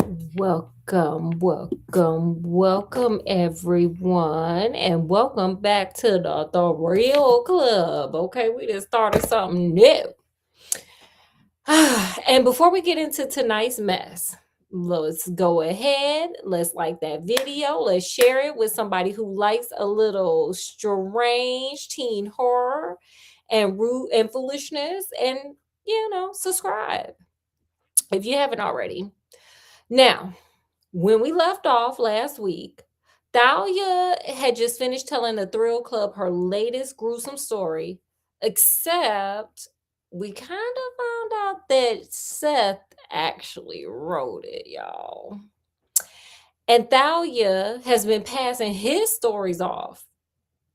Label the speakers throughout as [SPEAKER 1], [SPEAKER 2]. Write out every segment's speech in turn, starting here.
[SPEAKER 1] Welcome, everyone, and welcome back to the Real Club. Okay, we just started something new. And before we get into tonight's mess, let's go ahead. Let's like that video. Let's share it with somebody who likes a little strange teen horror and rude and foolishness, and subscribe if you haven't already. Now, when we left off last week, Thalia had just finished telling the Thrill Club her latest gruesome story, except we kind of found out that Seth actually wrote it, y'all. And Thalia has been passing his stories off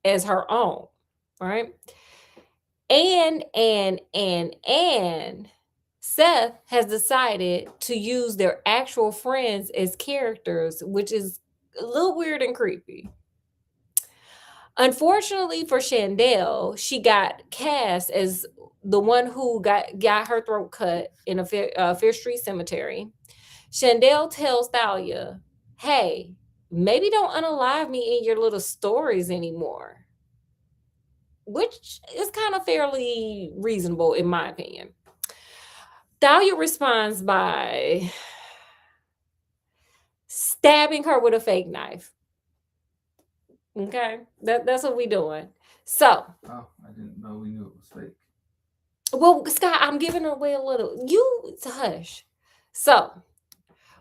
[SPEAKER 1] as her own, right? And Seth has decided to use their actual friends as characters, which is a little weird and creepy. Unfortunately for Chandel, she got cast as the one who got her throat cut in a Fair Street Cemetery. Chandel tells Thalia, "Hey, maybe don't unalive me in your little stories anymore," which is kind of fairly reasonable in my opinion. Thalia responds by stabbing her with a fake knife. Okay, that's what we doing. So,
[SPEAKER 2] Oh, I didn't know we knew it was fake.
[SPEAKER 1] well, Scott, I'm giving away a little. You hush. So,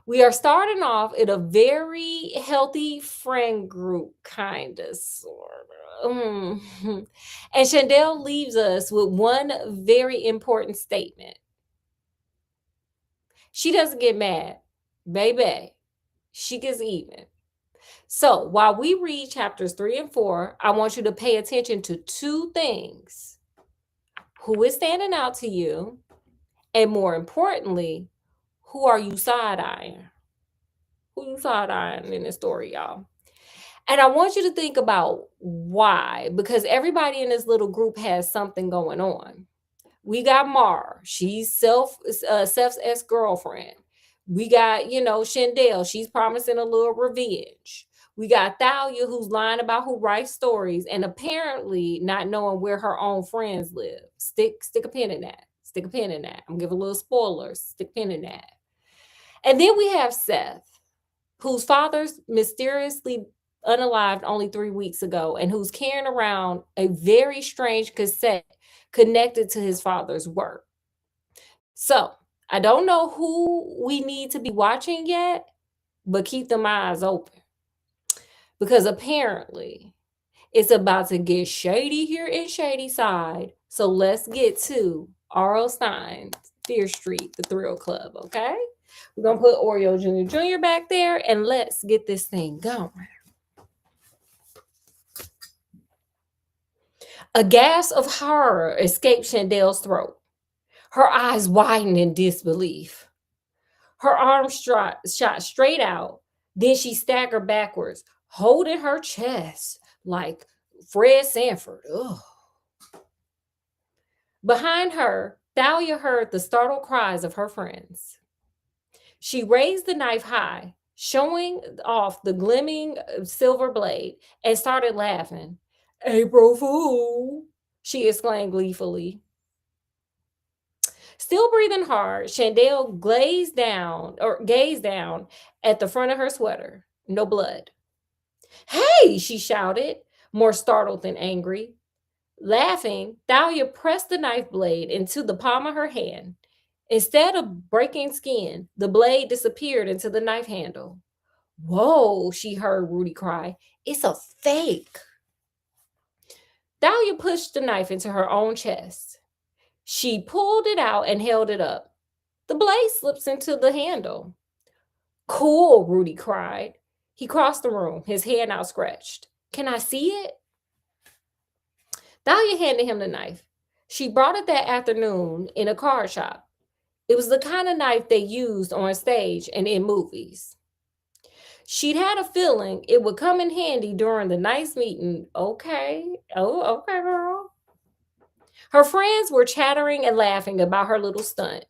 [SPEAKER 1] we are starting off in a very healthy friend group, kind of, sort of. And Chandel leaves us with one very important statement. She doesn't get mad, baby. She gets even. So while we read chapters 3 and 4, I want you to pay attention to two things: who is standing out to you, and more importantly, who are you side eyeing? Who you side eyeing in this story, y'all? And I want you to think about why, because everybody in this little group has something going on. We got Mar. She's Seth's ex girlfriend. We got Shandell. She's promising a little revenge. We got Thalia, who's lying about who writes stories and apparently not knowing where her own friends live. Stick a pin in that. Stick a pin in that. I'm giving a little spoilers. Stick a pin in that. And then we have Seth, whose father's mysteriously unalived only 3 weeks ago, and who's carrying around a very strange cassette connected to his father's work. So I don't know who we need to be watching yet, but keep them eyes open because apparently it's about to get shady here in Shady Side. So let's get to R.L. Stein's Fear Street, the Thrill Club, okay? We're going to put Oreo Jr. back there and let's get this thing going. A gasp of horror escaped Chandel's throat. Her eyes widened in disbelief. Her arms shot straight out. Then she staggered backwards, holding her chest like Fred Sanford. Ugh. Behind her, Thalia heard the startled cries of her friends. She raised the knife high, showing off the gleaming silver blade, and started laughing. "April Fool!" she exclaimed gleefully. Still breathing hard, Chandel gazed down at the front of her sweater. No blood. "Hey!" she shouted, more startled than angry. Laughing, Thalia pressed the knife blade into the palm of her hand. Instead of breaking skin, the blade disappeared into the knife handle. "Whoa," she heard Rudy cry. "It's a fake." Thalia pushed the knife into her own chest. She pulled it out and held it up. The blade slips into the handle. "Cool," Rudy cried. He crossed the room, his hand outstretched. "Can I see it?" Thalia handed him the knife. She brought it that afternoon in a card shop. It was the kind of knife they used on stage and in movies. She'd had a feeling it would come in handy during the nice meeting. Okay. Oh, okay, girl. Her friends were chattering and laughing about her little stunt.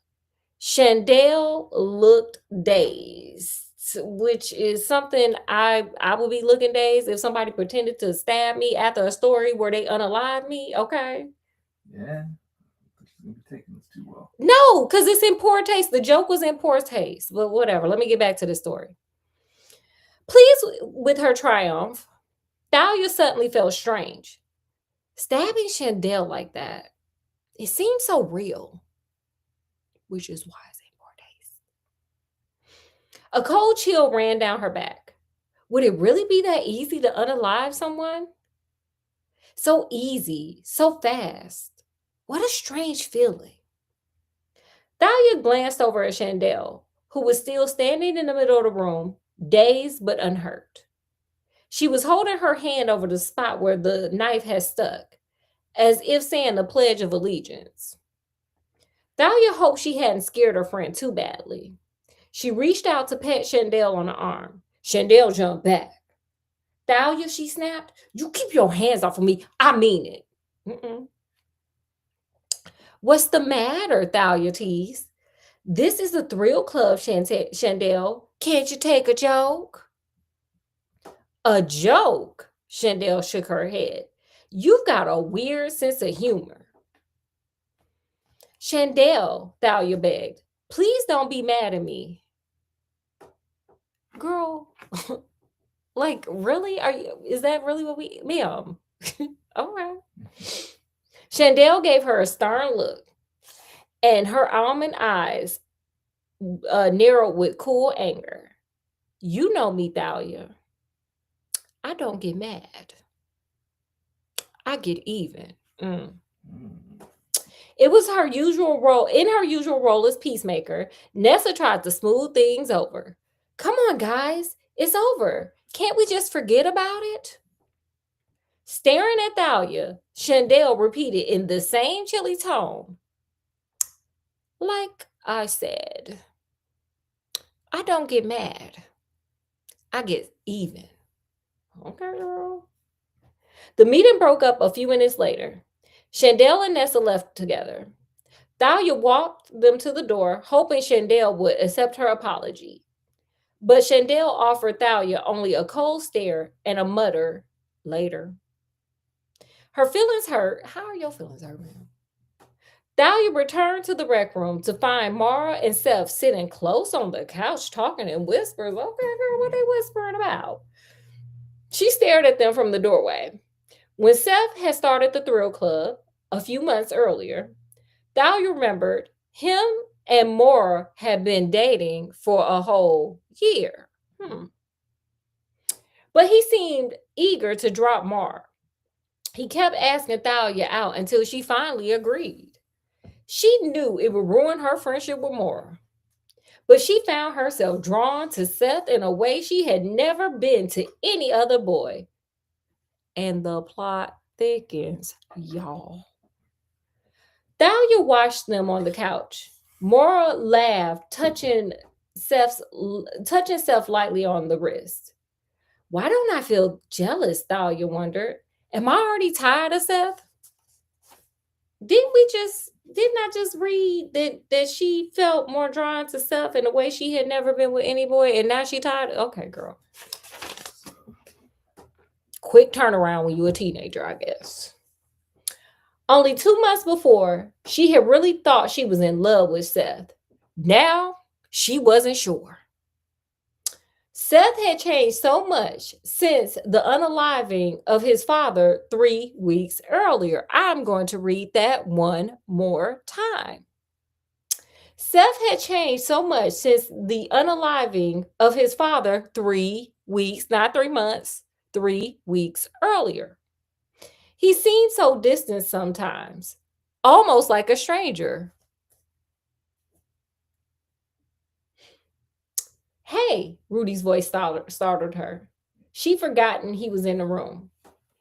[SPEAKER 1] Chandel looked dazed, which is something I would be looking dazed if somebody pretended to stab me after a story where they unalive me. Okay.
[SPEAKER 2] Yeah. But she's gonna be taking this too well.
[SPEAKER 1] No, because it's in poor taste. The joke was in poor taste. But whatever. Let me get back to the story. Pleased with her triumph, Thalia suddenly felt strange. Stabbing Chandel like that, it seemed so real, which is why it's in poor taste. A cold chill ran down her back. Would it really be that easy to unalive someone? So easy, so fast. What a strange feeling. Thalia glanced over at Chandel, who was still standing in the middle of the room, dazed but unhurt. She was holding her hand over the spot where the knife had stuck, as if saying the Pledge of Allegiance. Thalia hoped she hadn't scared her friend too badly. She reached out to pat Chandel on the arm. Chandel jumped back. Thalia, she snapped, you keep your hands off of me. I mean it. Mm-mm. What's the matter? Thalia teased. This is the thrill club, Chandel. Can't you take a joke? A joke? Chandel shook her head. You've got a weird sense of humor. Chandel, Thalia begged, please don't be mad at me. Girl, like, really? Is that really what ma'am? All right. Chandel gave her a stern look, and her almond eyes narrowed with cool anger. You know me, Thalia. I don't get mad. I get even. Mm.
[SPEAKER 2] Mm.
[SPEAKER 1] It was her usual role. In her usual role as peacemaker, Nessa tried to smooth things over. Come on, guys. It's over. Can't we just forget about it? Staring at Thalia, Chandel repeated in the same chilly tone. Like I said, I don't get mad. I get even. Okay, girl. The meeting broke up a few minutes later. Chandel and Nessa left together. Thalia walked them to the door, hoping Chandel would accept her apology. But Chandel offered Thalia only a cold stare and a mutter, later. Her feelings hurt. How are your feelings hurt, man? Thalia returned to the rec room to find Mara and Seth sitting close on the couch talking in whispers. Okay, girl, what they whispering about? She stared at them from the doorway. When Seth had started the Thrill Club a few months earlier, Thalia remembered him and Mara had been dating for a whole year. But he seemed eager to drop Mara. He kept asking Thalia out until she finally agreed. She knew it would ruin her friendship with Mara, but she found herself drawn to Seth in a way she had never been to any other boy. And the plot thickens, y'all. Thalia watched them on the couch. Mara laughed, touching Seth lightly on the wrist. Why don't I feel jealous? Thalia wondered. Am I already tired of Seth? Didn't I just read that she felt more drawn to Seth in a way she had never been with any boy, and now she tired? Okay, girl. Quick turnaround when you a teenager, I guess. Only 2 months before, she had really thought she was in love with Seth. Now, she wasn't sure. Seth had changed so much since the unaliving of his father 3 weeks earlier. I'm going to read that one more time. Seth had changed so much since the unaliving of his father 3 weeks, not 3 months, 3 weeks earlier. He seemed so distant sometimes, almost like a stranger. Hey, Rudy's voice startled her. She'd forgotten he was in the room.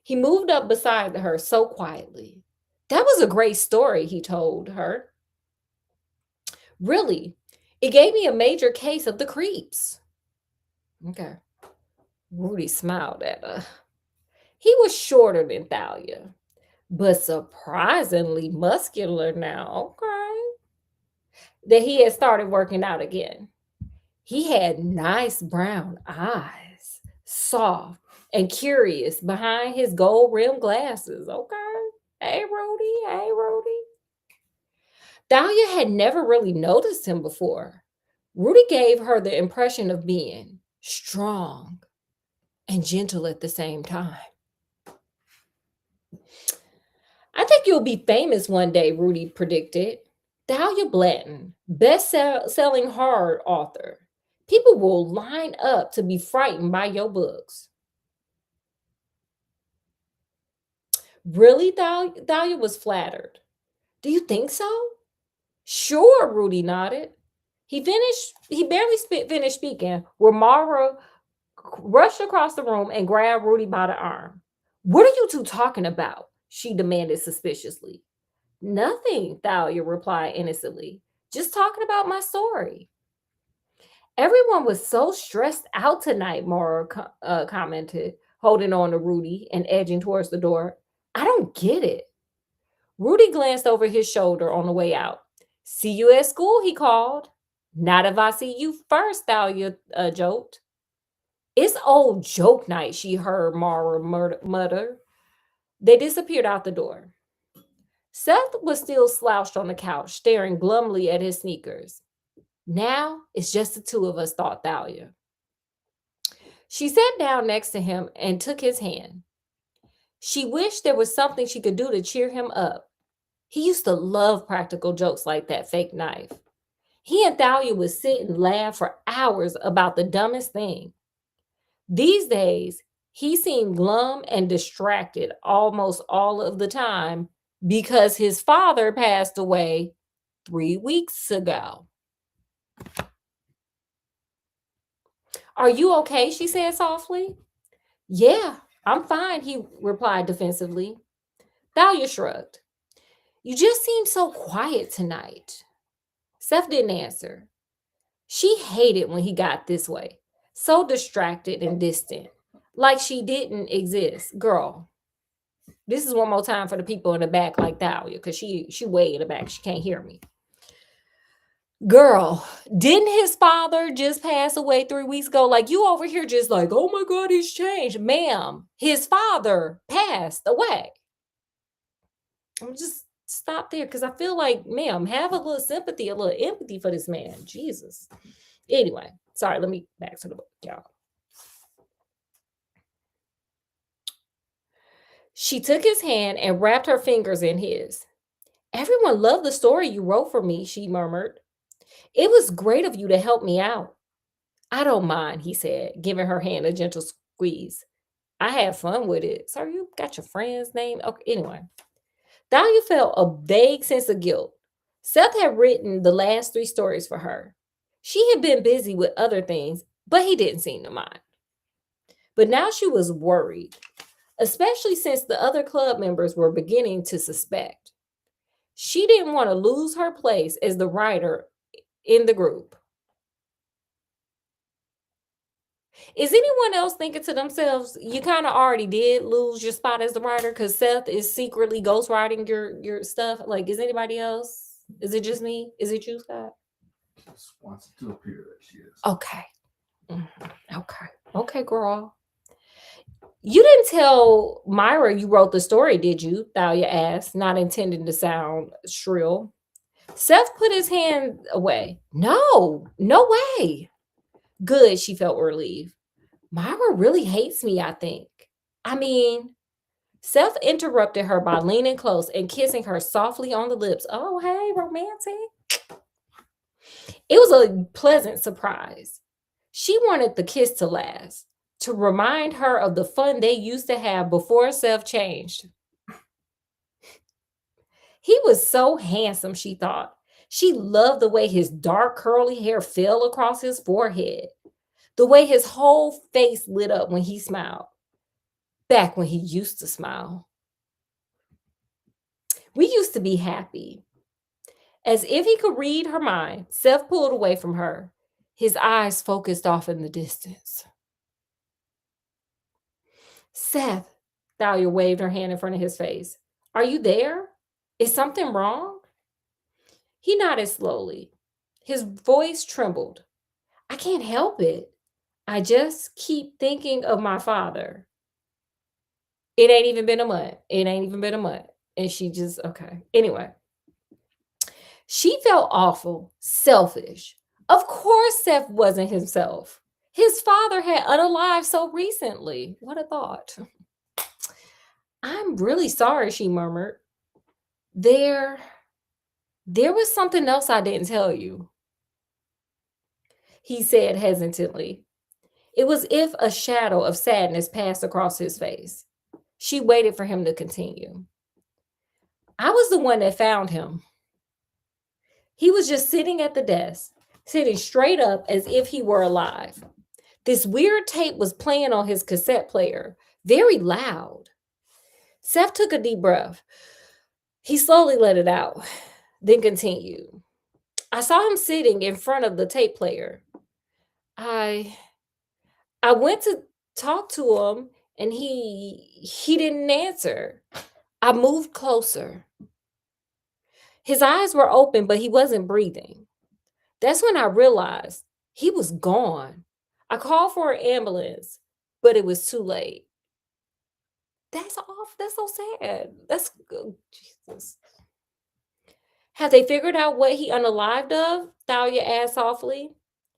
[SPEAKER 1] He moved up beside her so quietly. That was a great story, he told her. Really, it gave me a major case of the creeps. Okay. Rudy smiled at her. He was shorter than Thalia, but surprisingly muscular now. Okay. that he had started working out again. He had nice brown eyes, soft and curious behind his gold rimmed glasses. Okay. Hey, Rudy. Hey, Rudy. Dahlia had never really noticed him before. Rudy gave her the impression of being strong and gentle at the same time. I think you'll be famous one day, Rudy predicted. Dahlia Blanton, best-selling horror author. People will line up to be frightened by your books. Really, Dahlia was flattered. Do you think so? Sure, Rudy nodded. He barely finished speaking when Mara rushed across the room and grabbed Rudy by the arm. What are you two talking about? She demanded suspiciously. Nothing, Thalia replied innocently. Just talking about my story. Everyone was so stressed out tonight, Mara commented, holding on to Rudy and edging towards the door. I don't get it. Rudy glanced over his shoulder on the way out. See you at school, he called. Not if I see you first, Thalia joked. It's old joke night, she heard Mara mutter. They disappeared out the door. Seth was still slouched on the couch, staring glumly at his sneakers. Now it's just the two of us, thought Thalia. She sat down next to him and took his hand. She wished there was something she could do to cheer him up. He used to love practical jokes like that fake knife. He and Thalia would sit and laugh for hours about the dumbest thing. These days, he seemed glum and distracted almost all of the time because his father passed away 3 weeks ago. Are you okay? She said softly. Yeah, I'm fine, he replied defensively. Thalia shrugged. You just seem so quiet tonight. Seth didn't answer. She hated when he got this way, so distracted and distant, like she didn't exist. Girl, this is one more time for the people in the back like Thalia, because she way in the back. She can't hear me. Girl, didn't his father just pass away 3 weeks ago? Like, you over here just like, oh my God, he's changed. Ma'am, his father passed away. I'm just stop there because I feel like, ma'am, have a little sympathy, a little empathy for this man. Jesus. Anyway, sorry, let me back to the book, y'all. She took his hand and wrapped her fingers in his. Everyone loved the story you wrote for me, she murmured. It was great of you to help me out. I don't mind, he said, giving her hand a gentle squeeze. I had fun with it. Sir, you got your friend's name? Okay, anyway. Dahlia felt a vague sense of guilt. Seth had written the last 3 stories for her. She had been busy with other things, but he didn't seem to mind. But now she was worried, especially since the other club members were beginning to suspect. She didn't want to lose her place as the writer in the group. Is anyone else thinking to themselves, you kind of already did lose your spot as the writer because Seth is secretly ghostwriting your stuff? Like, is anybody else? Is it just me? Is it you, Scott?
[SPEAKER 2] Just wants it to appear that she is.
[SPEAKER 1] Okay. Okay, girl. You didn't tell Myra you wrote the story, did you? Thalia asked, not intending to sound shrill. Seth put his hand away. No way. Good, she felt relieved. Myra really hates me, I think. I mean, Seth interrupted her by leaning close and kissing her softly on the lips. Oh, hey, romantic. It was a pleasant surprise. She wanted the kiss to last, to remind her of the fun they used to have before Seth changed. He was so handsome, she thought. She loved the way his dark curly hair fell across his forehead, the way his whole face lit up when he smiled, back when he used to smile. We used to be happy. As if he could read her mind, Seth pulled away from her, his eyes focused off in the distance. Seth, Thalia waved her hand in front of his face. Are you there? Is something wrong? He nodded slowly. His voice trembled. I can't help it. I just keep thinking of my father. It ain't even been a month. It ain't even been a month. And she just, okay. Anyway, she felt awful, selfish. Of course, Seth wasn't himself. His father had unalived so recently. What a thought. I'm really sorry, she murmured. There was something else I didn't tell you, he said hesitantly. It was if a shadow of sadness passed across his face. She waited for him to continue. I was the one that found him. He was just sitting at the desk, sitting straight up as if he were alive. This weird tape was playing on his cassette player, very loud. Seth took a deep breath. He slowly let it out, then continued. I saw him sitting in front of the tape player. I went to talk to him and he didn't answer. I moved closer. His eyes were open, but he wasn't breathing. That's when I realized he was gone. I called for an ambulance, but it was too late. That's off. That's so sad. That's oh, Jesus. Have they figured out what he unalived of? Thalia asked softly.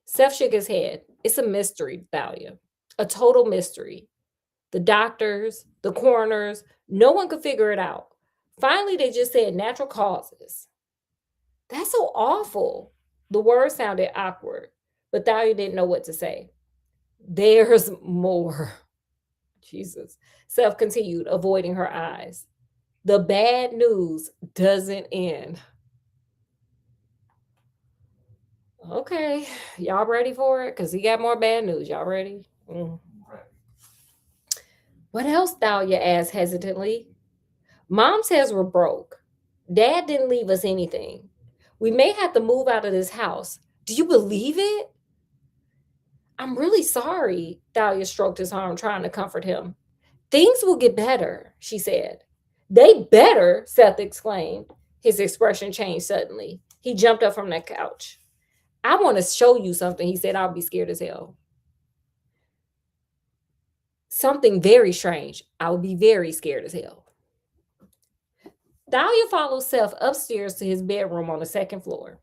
[SPEAKER 1] Seth shook his head. It's a mystery, Thalia. A total mystery. The doctors, the coroners, no one could figure it out. Finally, they just said natural causes. That's so awful. The word sounded awkward, but Thalia didn't know what to say. There's more. Jesus. Seth continued, avoiding her eyes. The bad news doesn't end. Okay, y'all ready for it? Because he got more bad news. Y'all ready?
[SPEAKER 2] Right.
[SPEAKER 1] What else? Thalia asked hesitantly. Mom says we're broke. Dad didn't leave us anything. We may have to move out of this house. Do you believe it? I'm really sorry. Thalia stroked his arm, trying to comfort him. Things will get better, she said. They better, Seth exclaimed. His expression changed suddenly. He jumped up from the couch. I want to show you something, he said. I'll be scared as hell. Something very strange. I will be very scared as hell. Thalia followed Seth upstairs to his bedroom on the second floor.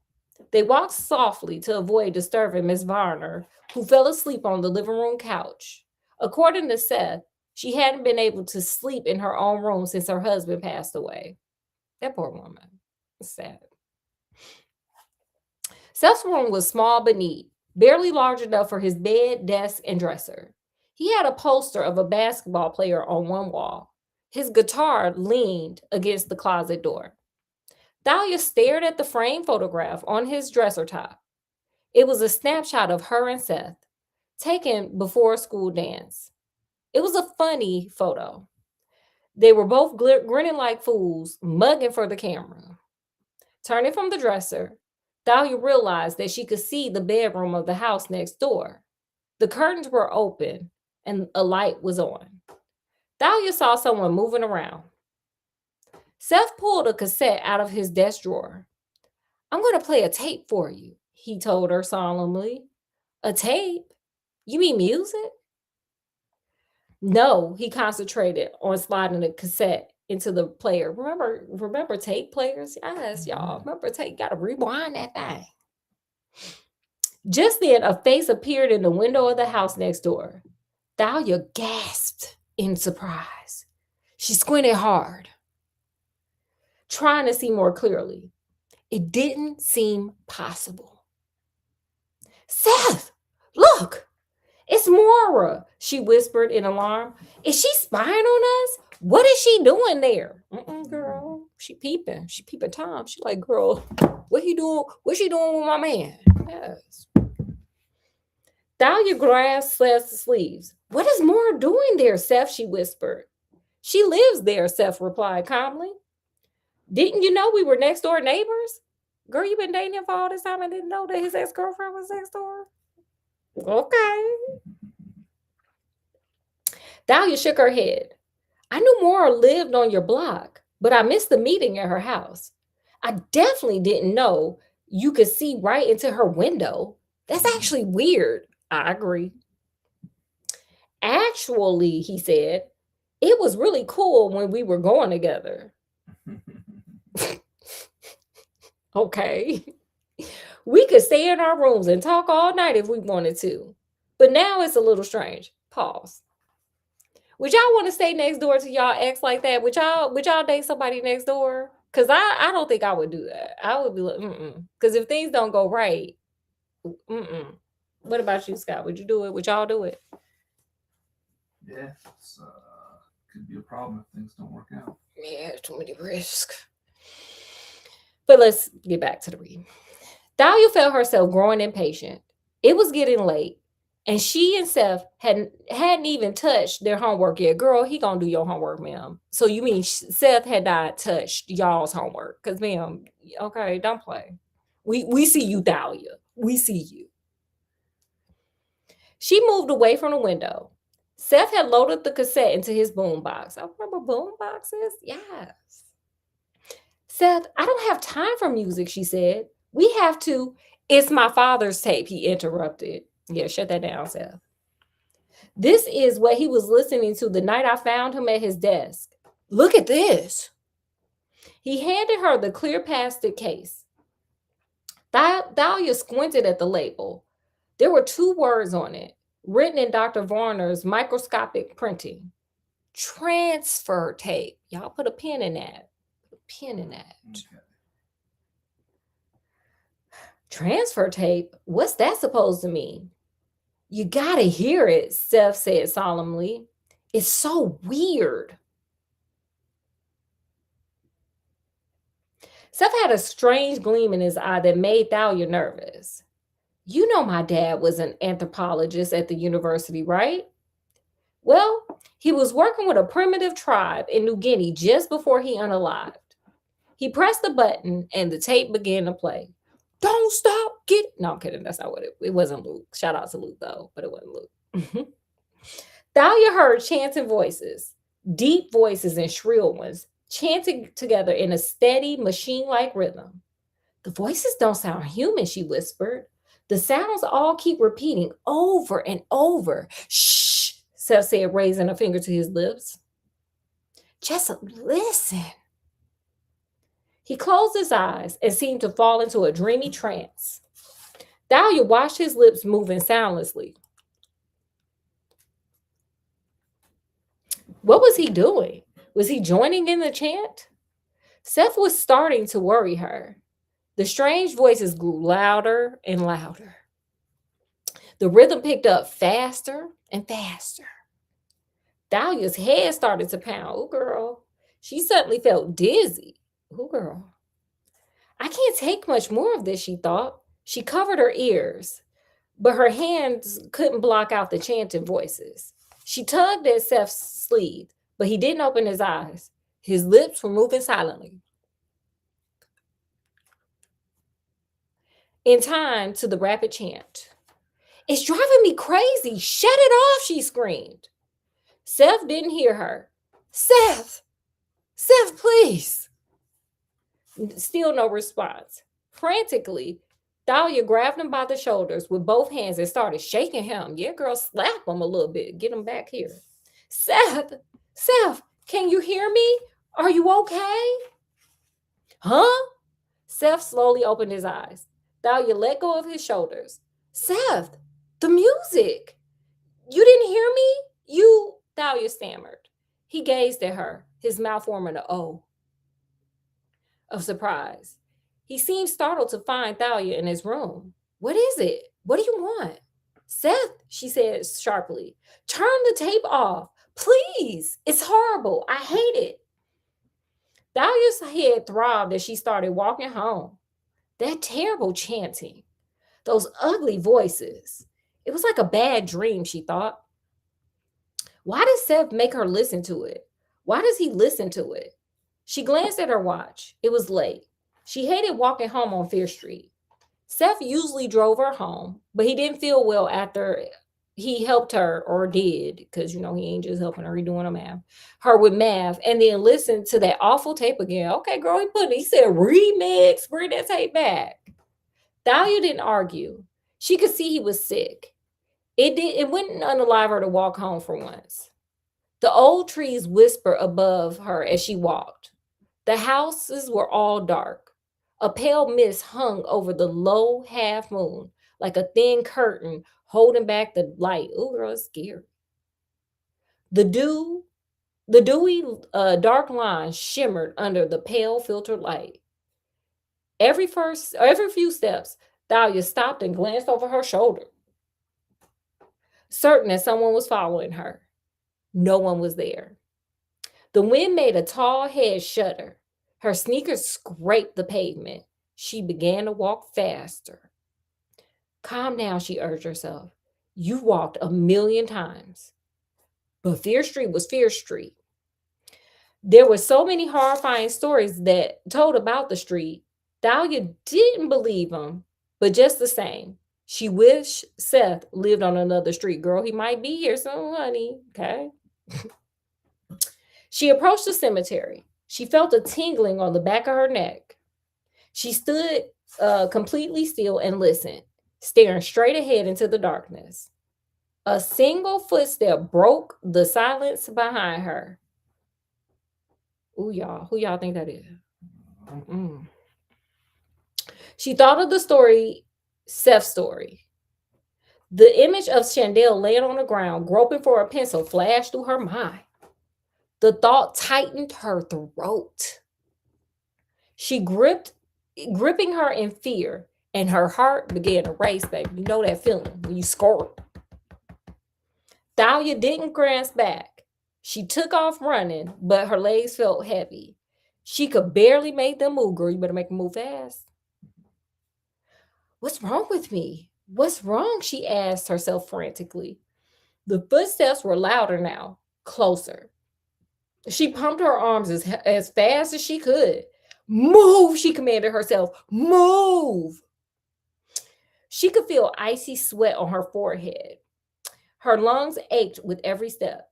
[SPEAKER 1] They walked softly to avoid disturbing Miss Varner, who fell asleep on the living room couch. According to Seth, she hadn't been able to sleep in her own room since her husband passed away. That poor woman. It's sad. Seth's room was small but neat, barely large enough for his bed, desk, and dresser. He had a poster of a basketball player on one wall. His guitar leaned against the closet door. Thalia stared at the framed photograph on his dresser top. It was a snapshot of her and Seth, taken before a school dance. It was a funny photo. They were both grinning like fools, mugging for the camera. Turning from the dresser, Thalia realized that she could see the bedroom of the house next door. The curtains were open and a light was on. Thalia saw someone moving around. Seth pulled a cassette out of his desk drawer. I'm going to play a tape for you, he told her solemnly. A tape? You mean music? No, he concentrated on sliding the cassette into the player. Remember tape players? Yes, y'all. Remember tape? Gotta rewind that thing. Just then, a face appeared in the window of the house next door. Thalia gasped in surprise. She squinted hard, trying to see more clearly. It didn't seem possible. Seth, look! It's Mora, she whispered in alarm. Is she spying on us? What is she doing there? Girl, she peeping. She peeping Tom. She like, girl, what he doing? What's she doing with my man? Yes. Thalia grasped Seth's sleeves. What is Mora doing there, Seth? She whispered. She lives there, Seth replied calmly. Didn't you know we were next door neighbors? Girl, you been dating him for all this time and didn't know that his ex-girlfriend was next door? Okay. Thalia shook her head. I knew Maura lived on your block, but I missed the meeting at her house. I definitely didn't know You could see right into her window. That's actually weird. I agree. Actually, he said, it was really cool when we were going together. Okay. We could stay in our rooms and talk all night if we wanted to. But now it's a little strange. Pause. Would y'all want to stay next door to y'all ex like that? Would y'all date somebody next door? Cause I don't think I would do that. I would be like, Cause if things don't go right, mm. What about you, Scott? Would you do it? Would y'all do it?
[SPEAKER 2] Yeah, it's could be a problem if things don't work out.
[SPEAKER 1] Yeah, too many risks. But let's get back to the read. Thalia felt herself growing impatient. It was getting late, and she and Seth hadn't even touched their homework yet. Girl, he gonna do your homework, ma'am. So you mean Seth had not touched y'all's homework? Cause ma'am, okay, don't play. We see you, Thalia. We see you. She moved away from the window. Seth had loaded the cassette into his boombox. I remember boomboxes. Yes. Seth, I don't have time for music, she said. We have to. It's my father's tape, he interrupted. Yeah, shut that down, Seth. This is what he was listening to the night I found him at his desk. Look at this. He handed her the clear plastic case. Thalia squinted at the label. There were 2 words on it, written in Dr. Varner's microscopic printing. Transfer tape. Y'all put a pin in that. Put a pin in that.
[SPEAKER 2] Okay.
[SPEAKER 1] Transfer tape? What's that supposed to mean? You gotta hear it, Seth said solemnly. It's so weird. Seth had a strange gleam in his eye that made Thalia nervous. You know my dad was an anthropologist at the university, right? Well, he was working with a primitive tribe in New Guinea just before he unalived. He pressed the button and the tape began to play. Don't stop, No, I'm kidding. That's not what it wasn't Luke. Shout out to Luke, though, but it wasn't Luke. Thalia heard chanting voices, deep voices and shrill ones, chanting together in a steady, machine-like rhythm. The voices don't sound human, she whispered. The sounds all keep repeating over and over. Shh, Seth said, raising a finger to his lips. Just listen. He closed his eyes and seemed to fall into a dreamy trance. Thalia watched his lips moving soundlessly. What was he doing? Was he joining in the chant? Seth was starting to worry her. The strange voices grew louder and louder. The rhythm picked up faster and faster. Thalia's head started to pound. Oh, girl. She suddenly felt dizzy. Oh, girl. I can't take much more of this, she thought. She covered her ears, but her hands couldn't block out the chanting voices. She tugged at Seth's sleeve, but he didn't open his eyes. His lips were moving silently. In time to the rapid chant. It's driving me crazy. Shut it off, she screamed. Seth didn't hear her. Seth, please. Still no response. Frantically, Thalia grabbed him by the shoulders with both hands and started shaking him. Yeah, girl, slap him a little bit. Get him back here. Seth, can you hear me? Are you okay? Huh? Seth slowly opened his eyes. Thalia let go of his shoulders. Seth, the music. You didn't hear me? Thalia stammered. He gazed at her, his mouth forming an O of surprise. He seemed startled to find Thalia in his room. What is it? What do you want? Seth, she said sharply, turn the tape off. Please. It's horrible. I hate it. Thalia's head throbbed as she started walking home. That terrible chanting. Those ugly voices. It was like a bad dream, she thought. Why does Seth make her listen to it? Why does he listen to it? She glanced at her watch. It was late. She hated walking home on Fear Street. Seth usually drove her home, but he didn't feel well after he helped her, or did, because, he ain't just helping her, he doing her with math, and then listened to that awful tape again. Okay, girl, he said remix, bring that tape back. Thalia didn't argue. She could see he was sick. It wouldn't unalive her to walk home for once. The old trees whispered above her as she walked. The houses were all dark. A pale mist hung over the low half moon, like a thin curtain holding back the light. Ooh, girl, it's scary. The dew, the dewy, dark lines shimmered under the pale filtered light. Every few steps, Thalia stopped and glanced over her shoulder, certain that someone was following her. No one was there. The wind made a tall head shudder. Her sneakers scraped the pavement. She began to walk faster. Calm down, she urged herself. You walked a million times. But Fear Street was Fear Street. There were so many horrifying stories that told about the street. Dahlia didn't believe them, but just the same, she wished Seth lived on another street. Girl, he might be here soon, honey. Okay. She approached the cemetery. She felt a tingling on the back of her neck. She stood completely still and listened, staring straight ahead into the darkness. A single footstep broke the silence behind her. Ooh, y'all. Who y'all think that is? Mm-mm. She thought of the story, Seth's story. The image of Chandel laying on the ground, groping for a pencil, flashed through her mind. The thought tightened her throat. She gripping her in fear, and her heart began to race, baby. You know that feeling when you score. Thalia didn't glance back. She took off running, but her legs felt heavy. She could barely make them move. Girl, you better make them move fast. What's wrong with me? What's wrong? She asked herself frantically. The footsteps were louder now, closer. She pumped her arms as fast as she could. Move, she commanded herself. Move. She could feel icy sweat on her forehead. Her lungs ached with every step.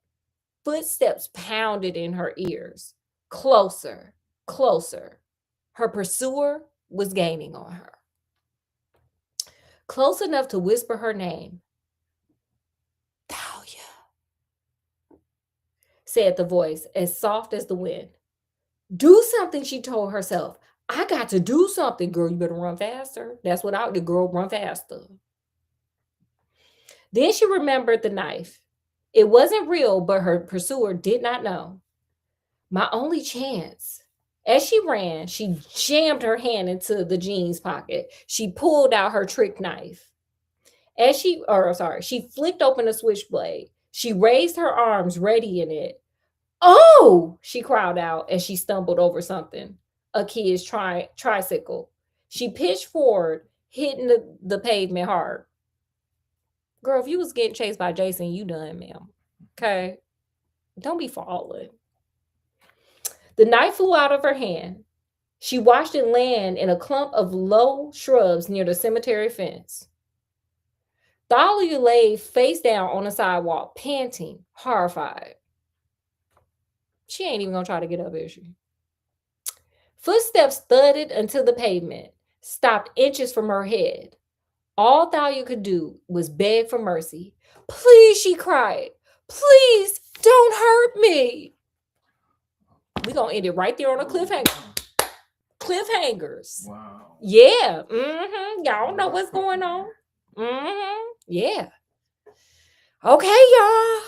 [SPEAKER 1] Footsteps pounded in her ears. Closer, closer. Her pursuer was gaining on her. Close enough to whisper her name. Thalia, said the voice, as soft as the wind. Do something, she told herself. I got to do something, girl. You better run faster. That's what I did, girl. Run faster. Then she remembered the knife. It wasn't real, but her pursuer did not know. My only chance. As she ran, she jammed her hand into the jeans pocket. She pulled out her trick knife. She flicked open the switchblade. She raised her arms, ready in it. Oh, she cried out as she stumbled over something. A kid's tricycle. She pitched forward, hitting the pavement hard. Girl, if you was getting chased by Jason, you done, ma'am. Okay? Don't be falling. The knife flew out of her hand. She watched it land in a clump of low shrubs near the cemetery fence. Thalia lay face down on the sidewalk, panting, horrified. She ain't even gonna try to get up, is she? Footsteps thudded until the pavement, stopped inches from her head. All Thalia could do was beg for mercy. Please, she cried. Please, don't hurt me. We're gonna end it right there on a cliffhanger. Cliffhangers.
[SPEAKER 2] Wow.
[SPEAKER 1] Yeah. Mm-hmm. Y'all know what's going on. Mm-hmm. Yeah. Okay, y'all.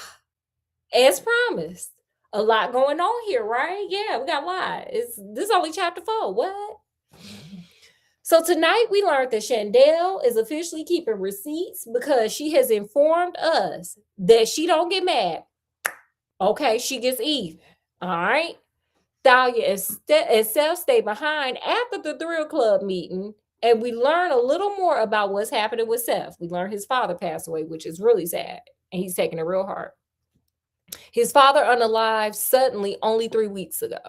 [SPEAKER 1] As promised. A lot going on here, right? Yeah, we got a lot. This is only chapter 4. What? So tonight we learned that Chandel is officially keeping receipts because she has informed us that she don't get mad. Okay, she gets even. All right. Thalia and Seth stay behind after the Thrill Club meeting, and we learn a little more about what's happening with Seth. We learn his father passed away, which is really sad, and he's taking it real hard. His father unalived suddenly only 3 weeks ago.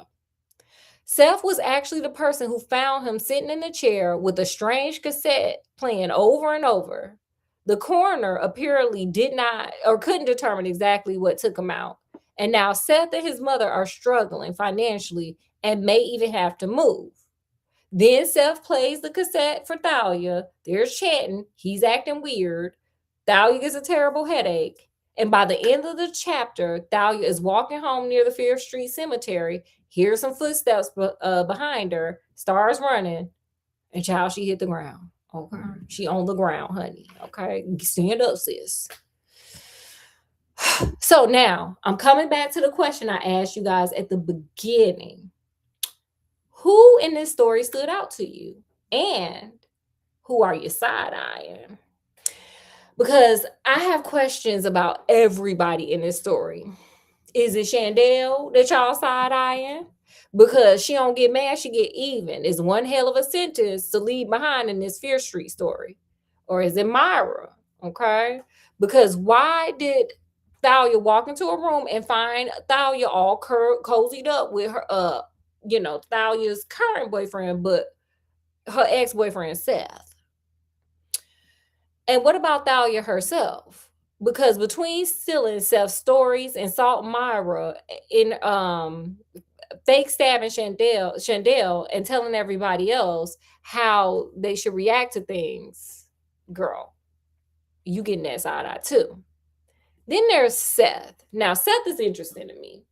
[SPEAKER 1] Seth was actually the person who found him sitting in a chair with a strange cassette playing over and over. The coroner apparently did not or couldn't determine exactly what took him out. And now Seth and his mother are struggling financially and may even have to move. Then Seth plays the cassette for Thalia. There's chatting. He's acting weird. Thalia gets a terrible headache. And by the end of the chapter, Thalia is walking home near the Fair Street Cemetery, hears some footsteps behind her, starts running, and child, she hit the ground. Okay. She on the ground, honey. Okay. Stand up, sis. So now I'm coming back to the question I asked you guys at the beginning. Who in this story stood out to you? And who are you side eyeing? Because I have questions about everybody in this story. Is it Chandel that y'all side eyeing? Because she don't get mad, she get even. Is one hell of a sentence to leave behind in this Fear Street story? Or is it Myra? Okay. Because why did Thalia walk into a room and find Thalia all cozied up with her Thalia's current boyfriend, but her ex-boyfriend Seth? And what about Thalia herself? Because between stealing Seth's stories and Salt Myra in fake stabbing Chandel and telling everybody else how they should react to things, girl, you getting that side eye too. Then there's Seth. Now, Seth is interesting to me.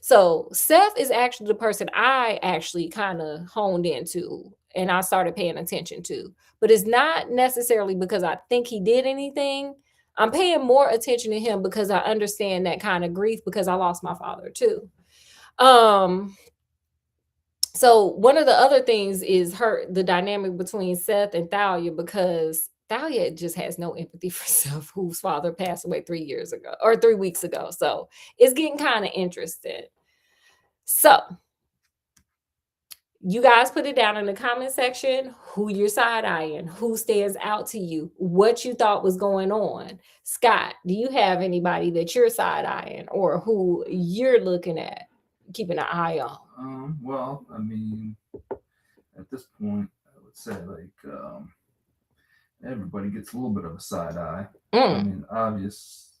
[SPEAKER 1] So Seth is actually the person I actually kind of honed into and I started paying attention to. But it's not necessarily because I think he did anything. I'm paying more attention to him because I understand that kind of grief because I lost my father too. So one of the other things is the dynamic between Seth and Thalia, because Thalia just has no empathy for Seth, whose father passed away 3 years ago or 3 weeks ago. So it's getting kind of interesting. So you guys put it down in the comment section who you're side eyeing, who stands out to you, what you thought was going on. Scott, do you have anybody that you're side eyeing or who you're looking at, keeping an eye on?
[SPEAKER 2] Well, I mean, at this point, I would say everybody gets a little bit of a side eye. I mean, obvious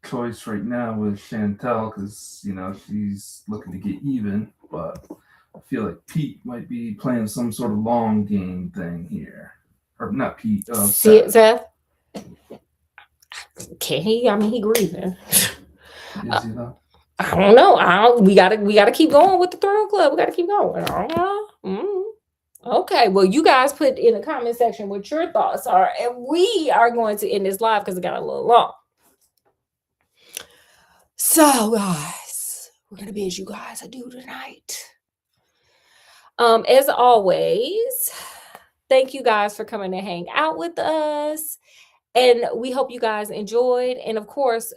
[SPEAKER 2] choice right now with Chantel because she's looking to get even, but I feel like Pete might be playing some sort of long game thing here, or not Pete.
[SPEAKER 1] Seth. Can he? I mean, he grieving.
[SPEAKER 2] Is he though?
[SPEAKER 1] I don't know. We gotta keep going with the Thrill Club. We gotta keep going. I don't know. Okay. Well, you guys put in the comment section what your thoughts are, and we are going to end this live because it got a little long. So, guys, we're gonna bid you guys adieu tonight. As always, thank you guys for coming to hang out with us, and we hope you guys enjoyed. And of course,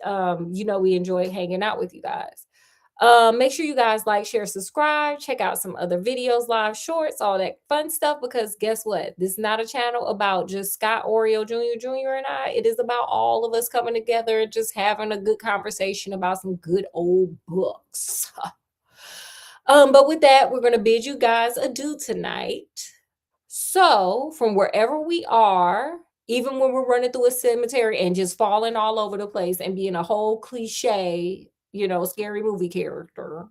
[SPEAKER 1] we enjoy hanging out with you guys. Make sure you guys like, share, subscribe, check out some other videos, live shorts, all that fun stuff, because guess what? This is not a channel about just Scott Oreo Jr. and I. It is about all of us coming together and just having a good conversation about some good old books. But with that, we're going to bid you guys adieu tonight. So from wherever we are, even when we're running through a cemetery and just falling all over the place and being a whole cliche, scary movie character,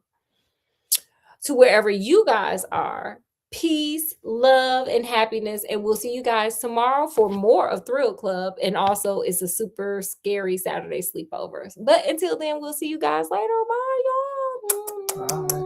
[SPEAKER 1] to wherever you guys are, peace, love, and happiness. And we'll see you guys tomorrow for more of Thrill Club. And also, it's a super scary Saturday sleepover. But until then, we'll see you guys later. Bye, y'all.
[SPEAKER 2] Bye.